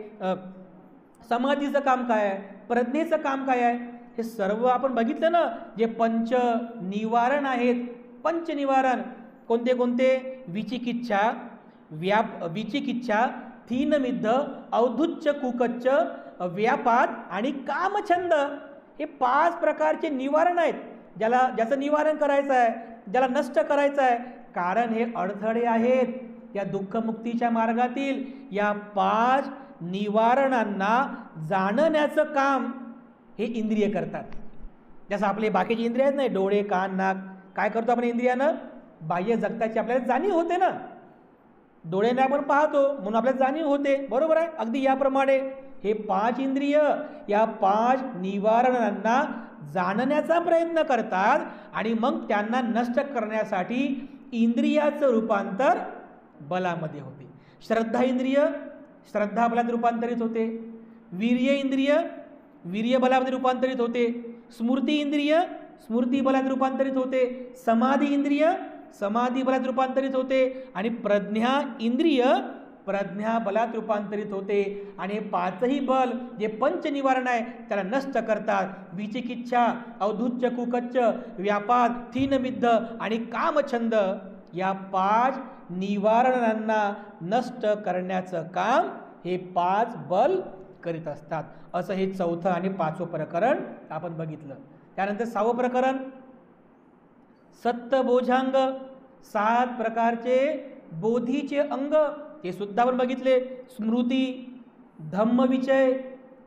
समाधीचं काम काय आहे, प्रज्ञेचं काम काय आहे, हे सर्व आपण बघितलं ना. जे पंच निवारण आहेत, पंच निवारण कोणते कोणते? विचिकिच्छा, विचिकिच्छा, थीनमिद्ध, औद्धुच्च, कुकच्च, व्यापाद आणि कामछंद. हे 5 प्रकारचे निवारण आहेत. ज्याचं निवारण करायचं आहे, ज्याला नष्ट करायचं आहे. कारण हे अडथळे आहेत या दुःखमुक्तीच्या मार्गातील. या 5 निवारणांना जाणण्याचं काम हे इंद्रिय करतात. जसं आपले बाकीचे इंद्रिय आहेत ना, डोळे, कान, नाक, काय करतो आपण इंद्रियानं? बाह्य जगताची आपल्याला जाणीव होते ना. डोळ्याने आपण पाहतो म्हणून आपल्याला जाणीव होते, बरोबर आहे. अगदी याप्रमाणे हे 5 इंद्रिय या 5 निवारणांना जाणण्याचा प्रयत्न करतात आणि मग त्यांना नष्ट करण्यासाठी इंद्रियाचं रूपांतर बलामध्ये होते. श्रद्धा इंद्रिय श्रद्धा बलात रूपांतरित होते, वीर्य इंद्रिय वीर्य बलामध्ये रूपांतरित होते, स्मृती इंद्रिय स्मृती बलात रूपांतरित होते, समाधी इंद्रिय समाधी बलात रूपांतरित होते आणि प्रज्ञा इंद्रिय प्रज्ञा बलात रूपांतरित होते. आणि 5ही बल जे पंच निवारण आहे त्याला नष्ट करतात. विचिकिच्छा, औद्धुच्च, कुकच्च, व्यापाद, थीनमिद्ध आणि कामछंद या 5 निवारणांना नष्ट करण्याचं काम हे 5 बल करीत असतात. असं हे 4थं आणि 5वं प्रकरण आपण बघितलं. त्यानंतर 6वं प्रकरण सत्तबोधांग, 7 प्रकारचे बोधीचे अंग, हे सुद्धा आपण बघितले. स्मृती, धम्मविचय,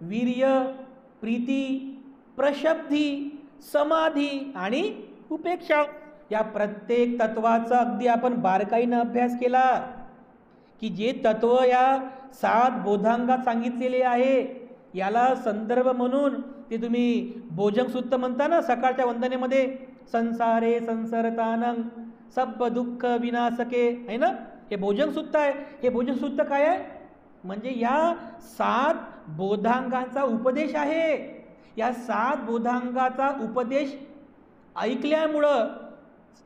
वीर्य, प्रीती, प्रशब्दी, समाधी आणि उपेक्षा. या प्रत्येक तत्वाचा अगदी आपण बारकाईनं अभ्यास केला की जे तत्व या 7 बोधांगात सांगितलेले आहे याला संदर्भ म्हणून ते तुम्ही भोजन सूत्र म्हणता ना सकाळच्या वंदनेमध्ये, संसारे संसरतानं सब दुःख विनाशके, आहे ना. हे भोजन सूत्र आहे. हे भोजन सूत्र काय आहे? म्हणजे या 7 बोधांगाचा उपदेश आहे. या 7 बोधांगाचा उपदेश ऐकल्यामुळं,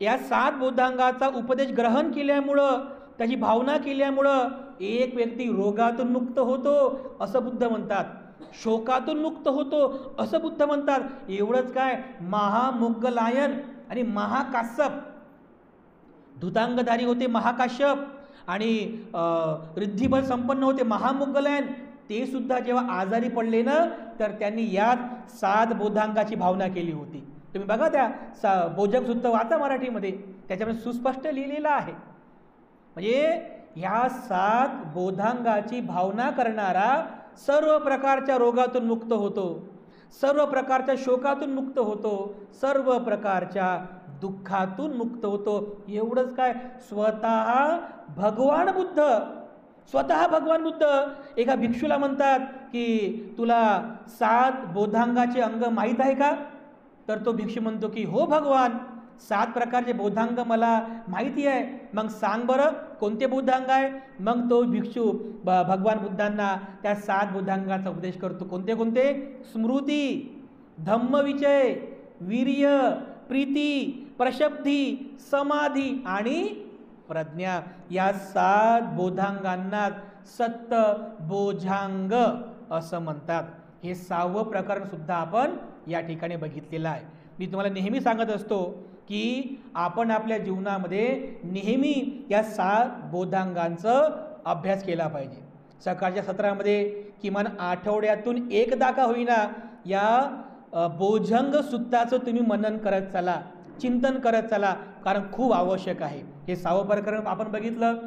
या 7 बोधांगाचा उपदेश ग्रहण केल्यामुळं, त्याची भावना केल्यामुळं एक व्यक्ती रोगातून मुक्त होतो असं बुद्ध म्हणतात, शोकातून मुक्त होतो असं बुद्ध म्हणतात. एवढंच काय, महामोग्गलायन आणि महाकाश्यप, धुतांगधारी होते महाकाश्यप आणि रिद्धिबल संपन्न होते महामोग्गलायन, ते सुद्धा जेव्हा आजारी पडले ना, तर त्यांनी यात 7 बोधांगाची भावना केली होती. तुम्ही बघा त्या बोधक सूत्र वाचा मराठीमध्ये, त्याच्यामध्ये सुस्पष्ट लिहिलेलं आहे. म्हणजे ह्या 7 बोधांगाची भावना करणारा सर्व प्रकारच्या रोगातून मुक्त होतो, सर्व प्रकारच्या शोकातून मुक्त होतो, सर्व प्रकारच्या दुःखातून मुक्त होतो. एवढंच काय, स्वतः भगवान बुद्ध एका भिक्षूला म्हणतात की तुला 7 बोधांगाचे अंग माहीत आहे का? तर तो भिक्षू म्हणतो की हो भगवान, 7 प्रकारचे बोधांग मला माहिती आहे. मग सांग बरं कोणते बोधांग आहे? मग तो भिक्षू भगवान बुद्धांना त्या 7 बोधांगाचा उपदेश करतो. कोणते कोणते? स्मृती, धम्मविचय, वीर्य, प्रीती, प्रशब्दी, समाधी आणि प्रज्ञा. या 7 बोधांगांना सत्त बोधांग असं म्हणतात. हे 6वं प्रकरण सुद्धा आपण या ठिकाणी बघितलेलं आहे. मी तुम्हाला नेहमी सांगत असतो की आपण आपल्या जीवनामध्ये नेहमी या 7 बोधांगांचं अभ्यास केला पाहिजे. सकाळच्या सत्रामध्ये किमान आठवड्यातून एकदा का होईना या बोधंग सूत्राचं तुम्ही मनन करत चला, चिंतन करत चला, कारण खूप आवश्यक आहे. हे 6वं प्रकरण आपण बघितलं.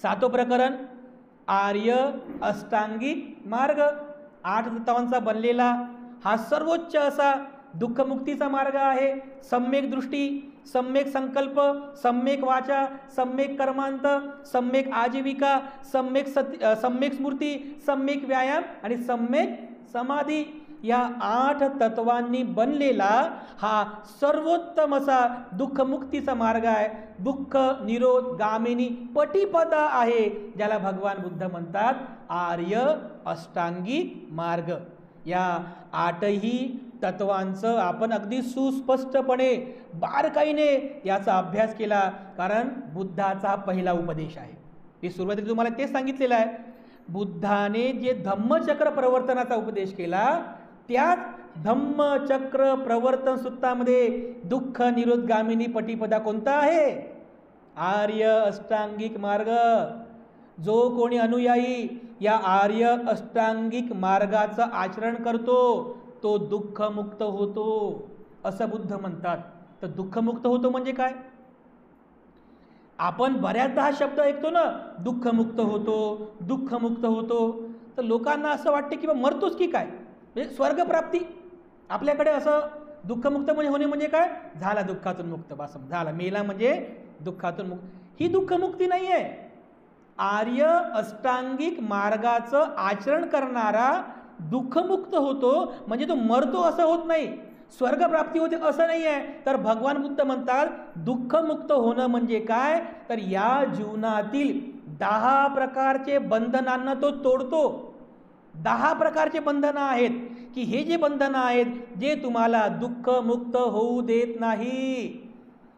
7वं प्रकरण आर्य अष्टांगिक मार्ग, 8 तत्वांचा बनलेला हा सर्वोच्च असा दुःखमुक्तीचा मार्ग आहे. सम्यक दृष्टी, सम्यक संकल्प, सम्यक वाचा, सम्यक कर्मांत, सम्यक आजीविका, सम्यक स्मृती, सम्यक व्यायाम आणि सम्यक समाधी, या 8 तत्वांनी बनलेला हा सर्वोत्तम असा दुःखमुक्तीचा मार्ग आहे. दुःख निरोध गामिनी पटिपदा आहे, ज्याला भगवान बुद्ध म्हणतात आर्य अष्टांगिक मार्ग. या 8ही तत्वांचं आपण अगदी सुस्पष्टपणे बारकाईने याचा अभ्यास केला, कारण बुद्धाचा पहिला उपदेश आहे. मी सुरुवातीला तुम्हाला तेच सांगितलेलं आहे. बुद्धाने जे धम्मचक्र प्रवर्तनाचा उपदेश केला, त्याच धम्मचक्र प्रवर्तन सूत्रामध्ये दुःख निरोध गामिनी पटिपदा कोणता आहे? आर्य अष्टांगिक मार्ग. जो कोणी अनुयायी या आर्य अष्टांगिक मार्गाचं आचरण करतो तो दुःखमुक्त होतो असं बुद्ध म्हणतात. तर दुःखमुक्त होतो म्हणजे काय? आपण बऱ्याचदा हा शब्द ऐकतो ना, दुःखमुक्त होतो, दुःखमुक्त होतो. तर लोकांना असं वाटतं की मरतोच की काय, म्हणजे स्वर्गप्राप्ती. आपल्याकडे असं दुःखमुक्त म्हणजे होणे म्हणजे काय? झाला दुःखातून मुक्त, बस झाला, मेला म्हणजे दुःखातून मुक्त. ही दुःखमुक्ती नाही आहे. आर्य अष्टांगिक मार्गाचं आचरण करणारा दुःखमुक्त होतो म्हणजे तो मरतो असं होत नाही, स्वर्गप्राप्ती होते असं नाही आहे. तर भगवान बुद्ध म्हणतात दुःखमुक्त होणं म्हणजे काय? तर या जीवनातील 10 प्रकारचे बंधनांना तो तोडतो. 10 प्रकारचे बंधनं आहेत की हे जे बंधनं आहेत जे तुम्हाला दुःखमुक्त होऊ देत नाही.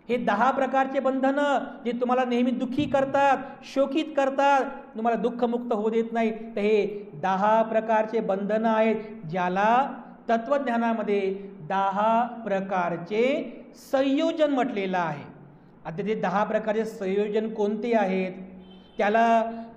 हे 10 प्रकारचे बंधनं जे तुम्हाला नेहमी दुःखी करतात, शोकित करतात, तुम्हाला दुःखमुक्त होऊ देत नाही. तर हे 10 प्रकारचे बंधनं आहेत, ज्याला तत्वज्ञानामध्ये 10 प्रकारचे संयोजन म्हटलेलं आहे. आता ते 10 प्रकारचे संयोजन कोणते आहेत, त्याला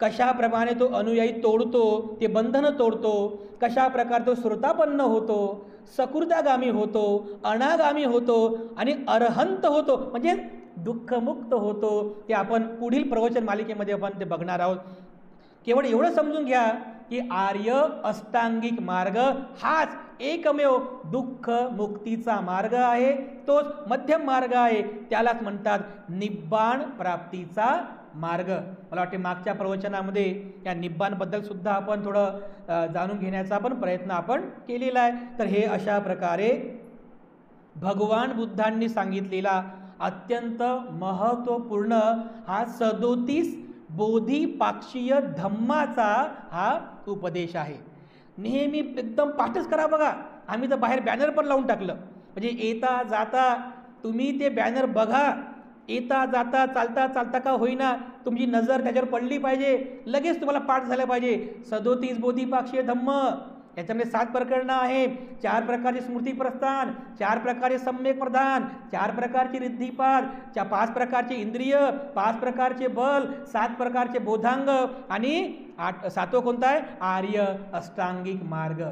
कशाप्रमाणे तो अनुयायी तोडतो, ते बंधनं तोडतो, कशा प्रकारे तो श्रोतापन्न होतो, सकृदागामी होतो, अनागामी होतो आणि अरहंत होतो, म्हणजे दुःखमुक्त होतो, ते आपण पुढील प्रवचन मालिकेमध्ये आपण ते बघणार आहोत. केवळ एवढं समजून घ्या की आर्य अष्टांगिक मार्ग हाच एकमेव दुःख मुक्तीचा मार्ग आहे, तोच मध्यम मार्ग आहे, त्यालाच म्हणतात निब्बाण प्राप्तीचा मार्ग. मला वाटते मागच्या प्रवचनामध्ये या निब्बाणबद्दल सुद्धा आपण थोडं जाणून घेण्याचा पण प्रयत्न आपण केलेला आहे. तर हे अशा प्रकारे भगवान बुद्धांनी सांगितलेला अत्यंत महत्त्वपूर्ण हा 37 बोधिपाक्षीय धम्माचा हा उपदेश आहे. नेहमी एकदम पाठच करा बघा. आम्ही तर बाहेर बॅनर पण लावून टाकलं, म्हणजे येता जाता तुम्ही ते बॅनर बघा, येता जाता चालता चालता का होईना तुमची नजर त्याच्यावर पडली पाहिजे, लगेच तुम्हाला पाठ झालं पाहिजे 37 बोधिपाक्षीय धम्म. याच्यामध्ये 7 प्रकरणं आहे, 4 प्रकारचे स्मृती प्रस्थान, 4 प्रकारचे सम्यक प्रधान, 4 प्रकारचे रिद्धिपाद, 5 प्रकारचे इंद्रिय, 5 प्रकारचे बल, 7 प्रकारचे बोधांग आणि 7वं कोणता आहे, आर्य अष्टांगिक मार्ग.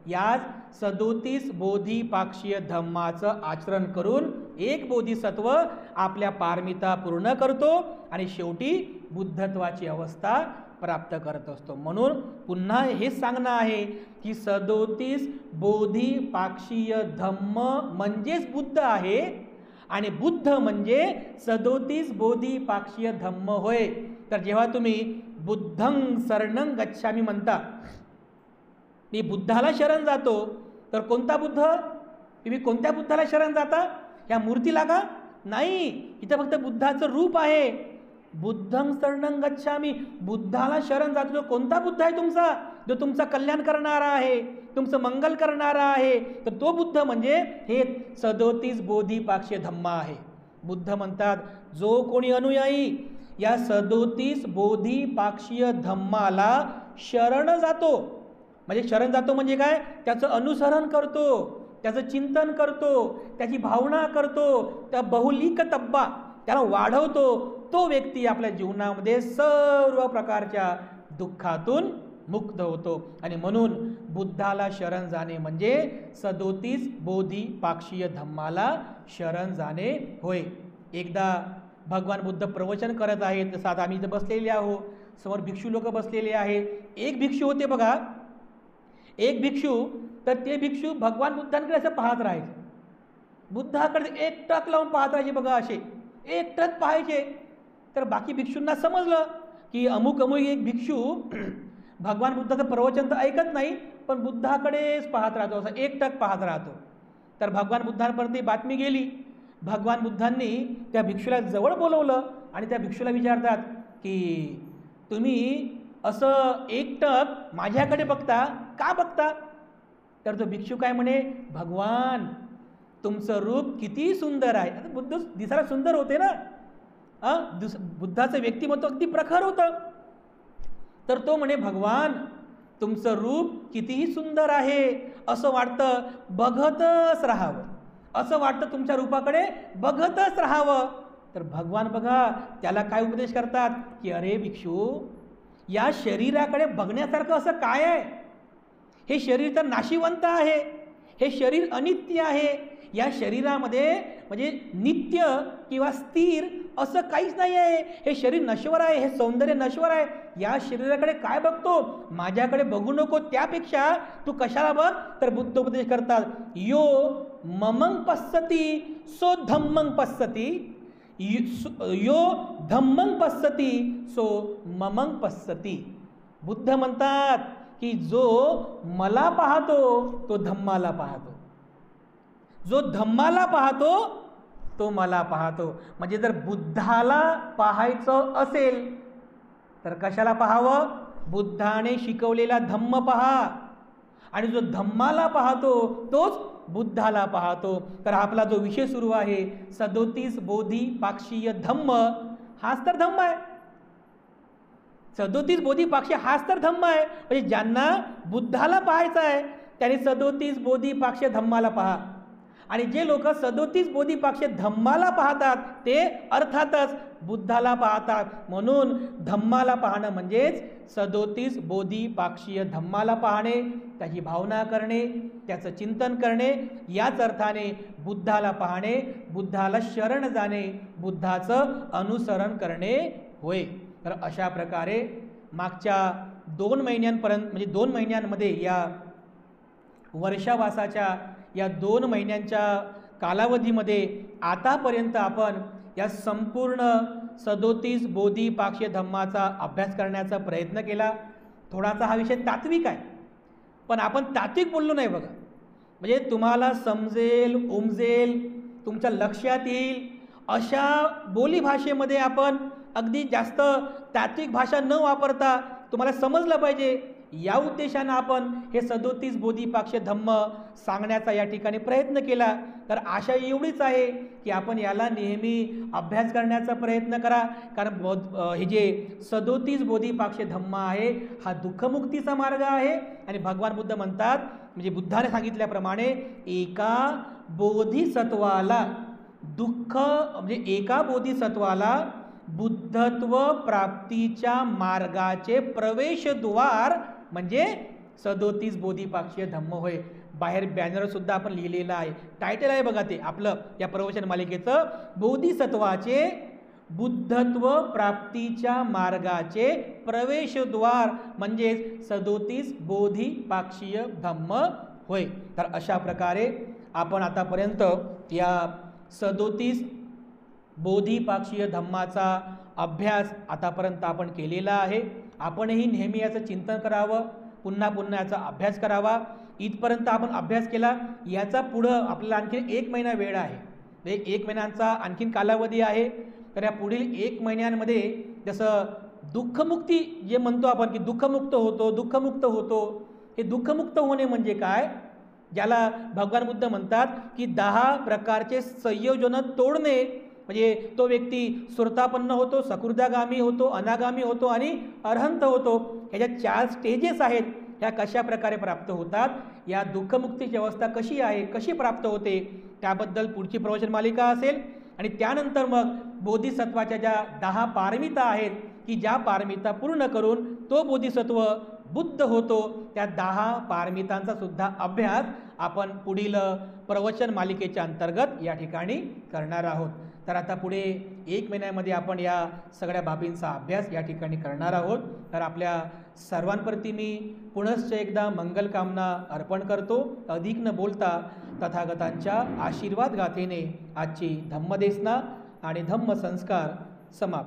याच 37 बोधिपाक्षीय धम्माचं आचरण करून एक बोधिसत्व आपल्या पारमिता पूर्ण करतो आणि शेवटी बुद्धत्वाची अवस्था प्राप्त करत असतो. म्हणून पुन्हा हेच सांगणं आहे की 37 बोधिपाक्षीय धम्म म्हणजेच बुद्ध आहे आणि बुद्ध म्हणजे 37 बोधिपाक्षीय धम्म होय. तर जेव्हा तुम्ही बुद्धं शरणं गच्छामी म्हणता, मी बुद्धाला शरण जातो, तर कोणता बुद्ध? तुम्ही कोणत्या बुद्धाला शरण जाता? ह्या मूर्तीला का? नाही, इथं फक्त बुद्धाचं रूप आहे. बुद्धं शरणं गच्छामी, बुद्धाला शरण जातो. तो कोणता बुद्ध आहे तुमचा? जो तुमचा कल्याण करणारा आहे, तुमचं मंगल करणारा आहे. तर तो बुद्ध म्हणजे हे 37 बोधिपाक्षीय धम्म आहे. बुद्ध म्हणतात जो कोणी अनुयायी या 37 बोधिपाक्षीय धम्माला शरण जातो, म्हणजे शरण जातो म्हणजे काय, त्याचं अनुसरण करतो, त्याचं चिंतन करतो, त्याची भावना करतो, त्या बहुलिक तब्बा त्याला वाढवतो, तो व्यक्ती आपल्या जीवनामध्ये सर्व प्रकारच्या दुःखातून मुक्त होतो. आणि म्हणून बुद्धाला शरण जाणे म्हणजे 37 बोधिपाक्षीय धम्माला शरण जाणे होय. एकदा भगवान बुद्ध प्रवचन करत आहेत, जसं आता आम्ही इथं बसलेले आहोत, समोर भिक्षू लोक बसलेले आहेत. एक भिक्षू होते बघा, एक भिक्षू, तर ते भिक्षू भगवान बुद्धांकडे असं पाहत राहायचे, बुद्धाकडे एकटक लावून पाहत राहायचे बघा, असे एकटक पाहायचे. तर बाकी भिक्षूंना समजलं की अमुक अमुक एक भिक्षू भगवान बुद्धाचं प्रवचन तर ऐकत नाही, पण बुद्धाकडेच पाहत राहतो, असं एकटक पाहत राहतो. तर भगवान बुद्धांपर्यंत बातमी गेली. भगवान बुद्धांनी त्या भिक्षूला जवळ बोलवलं आणि त्या भिक्षूला विचारतात की तुम्ही असं एकटक माझ्याकडे बघता, का बघता? तर तो भिक्षू काय म्हणे, भगवान तुमचं रूप किती सुंदर आहे. आता बुद्ध दिसायला सुंदर होते ना, बुद्धाचं व्यक्तिमत्व अगदी प्रखर होतं. तर तो म्हणे, भगवान तुमचं रूप कितीही सुंदर आहे, असं वाटतं बघतच राहावं, असं वाटतं तुमच्या रूपाकडे बघतच राहावं. तर भगवान बघा त्याला काय उपदेश करतात की अरे भिक्षू, या शरीराकडे बघण्यासारखं असं काय आहे? हे शरीर तर नाशिवंत आहे, हे शरीर अनित्य आहे. या शरीरामध्ये म्हणजे नित्य किंवा स्थिर असं काहीच नाही आहे. हे शरीर नश्वर आहे, हे सौंदर्य नश्वर आहे. या शरीराकडे काय बघतो? माझ्याकडे बघू नको, त्यापेक्षा तू कशाला बघ? तर बुद्ध उपदेश करतात, यो ममं पश्यति सो धम्मं पश्यति, यो धम्मं पश्यति सो ममं पश्यति. बुद्ध म्हणतात की जो मला पाहतो तो धम्माला पाहतो, जो धम्माला पाहतो तो मला पाहतो. म्हणजे जर बुद्धाला पाहायचं असेल तर कशाला पाहावं? बुद्धाने शिकवलेला धम्म पहा, आणि जो धम्माला पाहतो तोच बुद्धाला पाहतो. तर आपला जो विषय सुरू आहे 37 बोधिपाक्षीय धम्म, हाच तर धम्म आहे. 37 बोधिपाक्षीय हाच तर धम्म आहे. म्हणजे ज्यांना बुद्धाला पाहायचं आहे त्यांनी 37 बोधिपाक्षीय धम्माला पहा, आणि जे लोक 37 बोधिपाक्षीय धम्माला पाहतात ते अर्थातच बुद्धाला पाहतात. म्हणून धम्माला पाहणं म्हणजेच 37 बोधिपाक्षीय धम्माला पाहणे, त्याची भावना करणे, त्याचं चिंतन करणे. याच अर्थाने बुद्धाला पाहणे, बुद्धाला शरण जाणे, बुद्धाचं अनुसरण करणे होय. तर अशा प्रकारे मागच्या 2 महिन्यांपर्यंत म्हणजे 2 महिन्यांमध्ये या वर्षावासाच्या या 2 महिन्यांच्या कालावधीमध्ये आतापर्यंत आपण या संपूर्ण 37 बोधिपाक्षीय धम्माचा अभ्यास करण्याचा प्रयत्न केला. थोडासा हा विषय तात्विक आहे, पण आपण तात्विक बोललो नाही बघा, म्हणजे तुम्हाला समजेल, उमजेल, तुमच्या लक्षात येईल अशा बोलीभाषेमध्ये आपण अगदी जास्त तात्विक भाषा न वापरता तुम्हाला समजलं पाहिजे या उद्देशानं आपण हे 37 बोधिपाक्ष धम्म सांगण्याचा या ठिकाणी प्रयत्न केला. तर आशा एवढीच आहे की आपण याला नेहमी अभ्यास करण्याचा प्रयत्न करा, कारण हे जे 37 बोधिपाक्ष धम्म आहे हा दुःखमुक्तीचा मार्ग आहे. आणि भगवान बुद्ध म्हणतात, म्हणजे बुद्धाने सांगितल्याप्रमाणे एका बोधिसत्वाला एका बोधिसत्वाला बुद्धत्व प्राप्तीच्या मार्गाचे प्रवेशद्वार म्हणजे 37 बोधिपाक्षीय धम्म होय. बाहेर बॅनर सुद्धा आपण लिहिलेलं आहे, टायटल आहे बघा ते आपलं या प्रवचन मालिकेचं, बोधिसत्वाचे बुद्धत्व प्राप्तीच्या मार्गाचे प्रवेशद्वार म्हणजे 37 बोधिपाक्षीय धम्म होय. तर अशा प्रकारे आपण आतापर्यंत या 37 बोधिपाक्षीय धम्माचा अभ्यास आतापर्यंत आपण केलेला आहे. आपणही नेहमी याचं चिंतन करावं, पुन्हा पुन्हा याचा अभ्यास करावा. इथपर्यंत आपण अभ्यास केला, याचा पुढं आपल्याला आणखी 1 महिना वेळ आहे, 1 महिन्यांचा आणखीन कालावधी आहे. तर या पुढील 1 महिन्यांमध्ये जसं दुःखमुक्ती जे म्हणतो आपण की दुःखमुक्त होतो, हे दुःखमुक्त होणे म्हणजे काय, ज्याला भगवान बुद्ध म्हणतात की 10 प्रकारचे संयोजन तोडणे, म्हणजे तो व्यक्ती सुरतापन्न होतो, सकृदागामी होतो, अनागामी होतो आणि अरहंत होतो. ह्याच्या 4 स्टेजेस आहेत. ह्या कशा प्रकारे प्राप्त होतात, या दुःखमुक्तीची अवस्था कशी आहे, कशी प्राप्त होते, त्याबद्दल पुढची प्रवचन मालिका असेल. आणि त्यानंतर मग बोधिसत्वाच्या ज्या 10 पारमिता आहेत की ज्या पारमिता पूर्ण करून तो बोधिसत्व बुद्ध होतो, त्या 10 पारमितांचा सुद्धा अभ्यास आपण पुढील प्रवचन मालिकेच्या अंतर्गत या ठिकाणी करणार आहोत. तर आता पुढे 1 महिन्यामध्ये आपण या सगळ्या बाबींचा अभ्यास या ठिकाणी करणार आहोत. तर आपल्या सर्वांप्रती मी पुनश्च एकदा मंगलकामना अर्पण करतो. अधिक न बोलता तथागतांच्या आशीर्वाद गाथेने आजची धम्मदेसना आणि धम्मसंस्कार समाप्त.